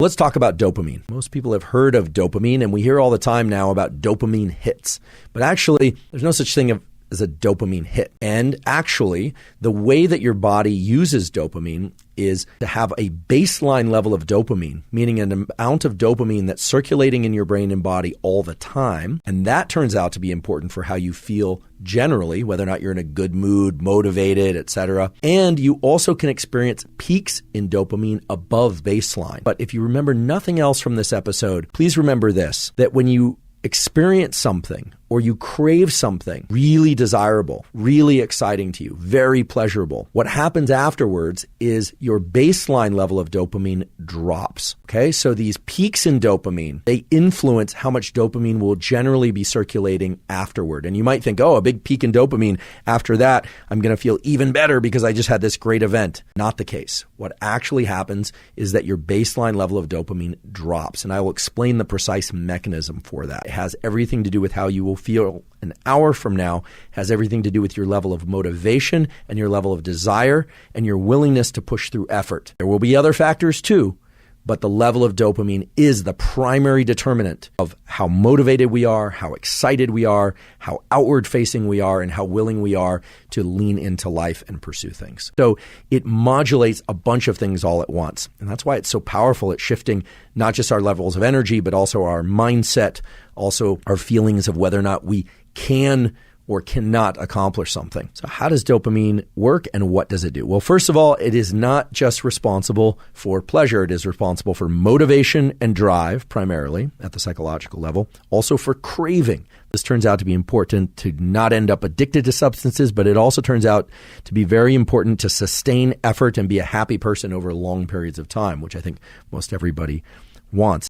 Let's talk about dopamine. Most people have heard of dopamine, and we hear all the time now about dopamine hits. But actually, there's no such thing as a dopamine hit. And actually, the way that your body uses dopamine is to have a baseline level of dopamine, meaning an amount of dopamine that's circulating in your brain and body all the time. And that turns out to be important for how you feel generally, whether or not you're in a good mood, motivated, etc. And you also can experience peaks in dopamine above baseline. But if you remember nothing else from this episode, please remember this, that when you experience something or you crave something really desirable, really exciting to you, very pleasurable, what happens afterwards is your baseline level of dopamine drops. Okay, so these peaks in dopamine, they influence how much dopamine will generally be circulating afterward. And you might think, oh, a big peak in dopamine, after that, I'm going to feel even better because I just had this great event. Not the case. What actually happens is that your baseline level of dopamine drops. And I will explain the precise mechanism for that. It has everything to do with how you will feel an hour from now, has everything to do with your level of motivation and your level of desire and your willingness to push through effort. There will be other factors too, but the level of dopamine is the primary determinant of how motivated we are, how excited we are, how outward facing we are, and how willing we are to lean into life and pursue things. So it modulates a bunch of things all at once. And that's why it's so powerful at shifting not just our levels of energy, but also our mindset, also our feelings of whether or not we can or cannot accomplish something. So how does dopamine work and what does it do? Well, first of all, it is not just responsible for pleasure. It is responsible for motivation and drive, primarily at the psychological level, also for craving. This turns out to be important to not end up addicted to substances, but it also turns out to be very important to sustain effort and be a happy person over long periods of time, which I think most everybody wants.